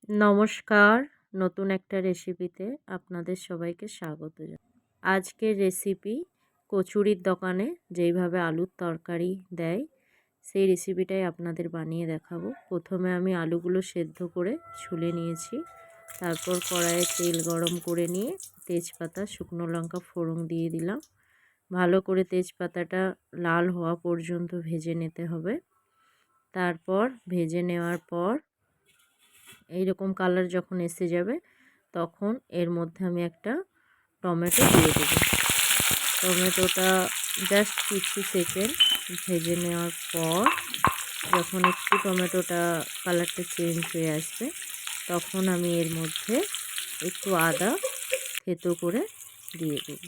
নমস্কার, নতুন একটা রেসিপিতে আপনাদের সবাইকে স্বাগত জানাই। আজকের রেসিপি কচুরির দোকানে যেইভাবে আলুর তরকারি দেয় সেই রেসিপিটাই আপনাদের বানিয়ে দেখাবো। প্রথমে আমি আলুগুলো সেদ্ধ করে ছুলে নিয়েছি। তারপর কড়াইয়ে তেল গরম করে নিয়ে তেজপাতা, শুকনো লঙ্কা ফোড়ন দিয়ে দিলাম। ভালো করে তেজপাতাটা লাল হওয়া পর্যন্ত ভেজে নিতে হবে। তারপর ভেজে নেওয়ার পর এইরকম কালার যখন এসে যাবে তখন এর মধ্যে আমি একটা টমেটো দিয়ে দেবো। টমেটোটা জাস্ট কিছু সেকেন্ড ভেজে নেওয়ার পর যখন একটু টমেটোটা কালারটা চেঞ্জ হয়ে আসবে তখন আমি এর মধ্যে একটু আদা থেতো করে দিয়ে দেবো।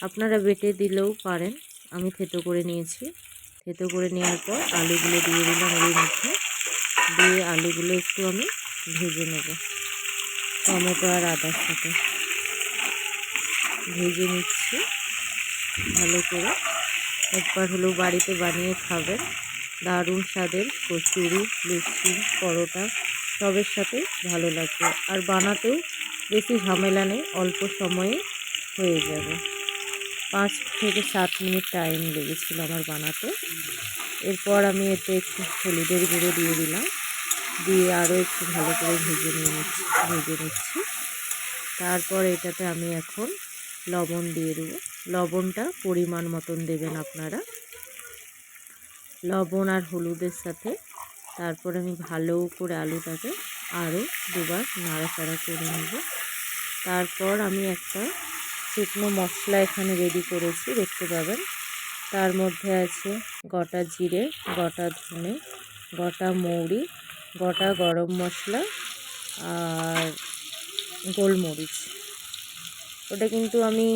আপনারা বেটে দিলেও পারেন, আমি থেতো করে নিয়েছি। থেতো করে নেওয়ার পর আলুগুলো দিয়ে দিলাম এর মধ্যে, দিয়ে আলুগুলো একটু আমি ভেজে নেব। টমেটো আর আদার সাথে ভেজে নিচ্ছি ভালো করে। একবার হলেও বাড়িতে বানিয়ে খাবেন, দারুণ স্বাদের কচুরি, লুচি, পরোটা সবের সাথে ভালো লাগবে। আর বানাতেও বেশি ঝামেলা নেই, অল্প সময়ে হয়ে যাবে। 5 থেকে 7 মিনিট টাইম লেগেছিল আমার বানাতে। এরপর আমি এতে একটু হলুদের গুঁড়ো দিয়ে দিলাম, দিয়ে আরও একটু ভালো করে ভেজে নিচ্ছি। তারপর এটাতে আমি এখন লবণ দিয়ে দেবো। লবণটা পরিমাণ মতন দেবেন আপনারা, লবণ আর হলুদের সাথে। তারপর আমি ভালো করে আলুটাকে আরও দুবার নাড়াচাড়া করে নেব। তারপর আমি একটা শুকনো মশলা এখানে রেডি করেছি, দেখতে পাবেন। তার মধ্যে আছে গোটা জিরে, গোটা ধনে, গোটা মৌরি, গোটা গরম মশলা আর গোলমরিচ। ওটা কিন্তু আমি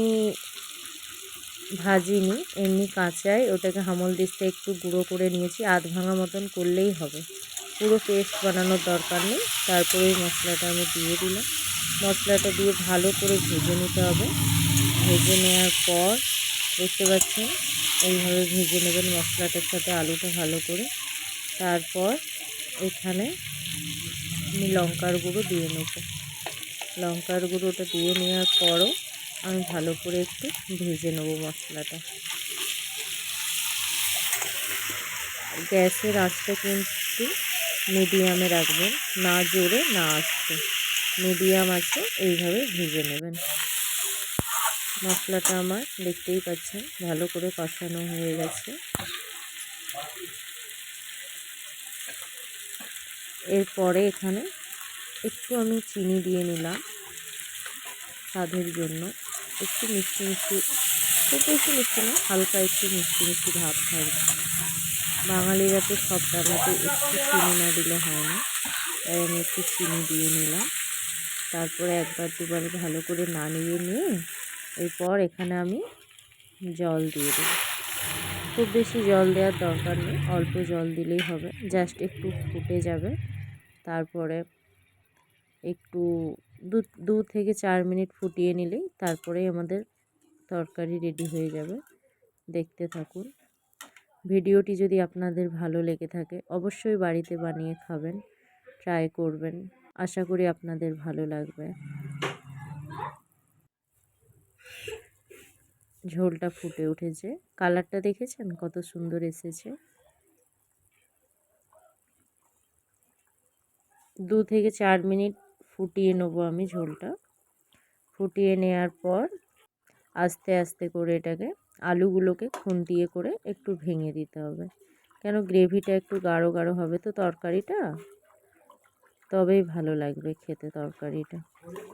ভাজিনি, এমনি কাঁচাই ওটাকে হামলদিস্তায় একটু গুঁড়ো করে নিয়েছি। আধ ভাঙা মতন করলেই হবে, পুরো পেস্ট বানানোর দরকার নেই। তারপরে এই মশলাটা আমি দিয়ে দিলাম। মশলাটা দিয়ে ভালো করে ভেজে নিতে হবে। ভেজে নেওয়ার পর দেখতে পাচ্ছেন এইভাবে ভেজে নেবেন মশলাটার সাথে আলুটা ভালো করে। তারপর এখানে আমি লঙ্কার গুঁড়ো দিয়ে নেব। লঙ্কার গুঁড়োটা দিয়ে নেওয়ার পরও আমি ভালো করে একটু ভেজে নেব মশলাটা। গ্যাসের আঁচটা কিন্তু মিডিয়ামে রাখবেন, না জোরে না আস্তে, মিডিয়াম আছে এইভাবে ভেজে নেবেন। মশলাটা আমার দেখতেই পাচ্ছেন ভালো করে কষানো হয়ে গেছে। এরপরে এখানে একটু আমি চিনি দিয়ে নিলাম স্বাদের জন্য। একটু মিষ্টি মিষ্টি, খুব বেশি মিষ্টি না, হালকা একটু মিষ্টি মিষ্টি ভাব থাকবে। বাঙালিরা তো সব রান্নাতে একটু চিনি না দিলে হয় না, তাই আমি একটু চিনি দিয়ে নিলাম। তারপরে একবার দুবার ভালো করে নাড়িয়ে নিয়ে এরপর এখানে আমি জল দিয়ে দেব। খুব বেশি জল দেওয়ার দরকার নেই, অল্প জল দিলেই হবে, জাস্ট একটু ফুটে যাবে। তারপরে একটু 2 থেকে 4 মিনিট ফুটিয়ে নিলেই তারপরেই আমাদের তরকারি রেডি হয়ে যাবে। দেখতে থাকুন। ভিডিওটি যদি আপনাদের ভালো লেগে থাকে অবশ্যই বাড়িতে বানিয়ে খাবেন, ট্রাই করবেন, আশা করি আপনাদের ভালো লাগবে। ঝোলটা ফুটে উঠেছে, কালারটা দেখেছেন কত সুন্দর এসেছে। 2 থেকে 4 মিনিট ফুটিয়ে নেব আমি ঝোলটা। ফুটিয়ে নেওয়ার পর আস্তে আস্তে করে এটাকে আলুগুলোকে খুন্তিয়ে করে একটু ভেঙে দিতে হবে, কেন গ্রেভিটা একটু গাঢ় গাঢ় হবে তো তরকারিটা, তবেই ভালো লাগবে খেতে তরকারিটা।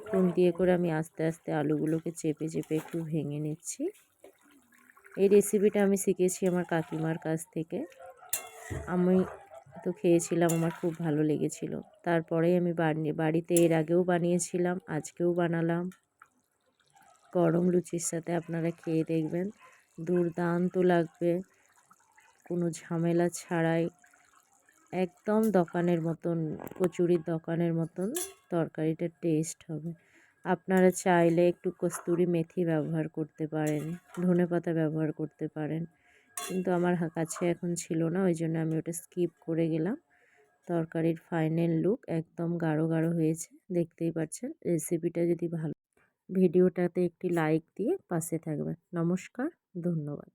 খুন্তিয়ে করে আমি আস্তে আস্তে আলুগুলোকে চেপে চেপে একটু ভেঙে নিচ্ছি। এই রেসিপিটা আমি শিখেছি আমার কাকিমার কাছ থেকে। আমি তো খেয়েছিলাম, আমার খুব ভালো লেগেছিল। তারপরেই আমি বাড়িতে এর আগেও বানিয়েছিলাম, আজকেও বানালাম। গরম লুচির সাথে আপনারা খেয়ে দেখবেন, দুর্দান্ত লাগবে, কোনো ঝামেলা ছাড়াই। একদম দোকানের মতন, কচুরির দোকানের মতন তরকারিটার টেস্ট হবে। আপনারা চাইলে একটু কস্তুরি মেথি ব্যবহার করতে পারেন, ধনেপাতা ব্যবহার করতে পারেন, কিন্তু আমার কাছে এখন ছিল না, ওই জন্য আমি ওটা স্কিপ করে গেলাম। তরকারির ফাইনাল লুক একদম গাঢ় গাঢ় হয়েছে, দেখতেই পাচ্ছেন। রেসিপিটা যদি ভালো, ভিডিওটাতে একটি লাইক দিয়ে পাশে থাকবেন। নমস্কার, ধন্যবাদ।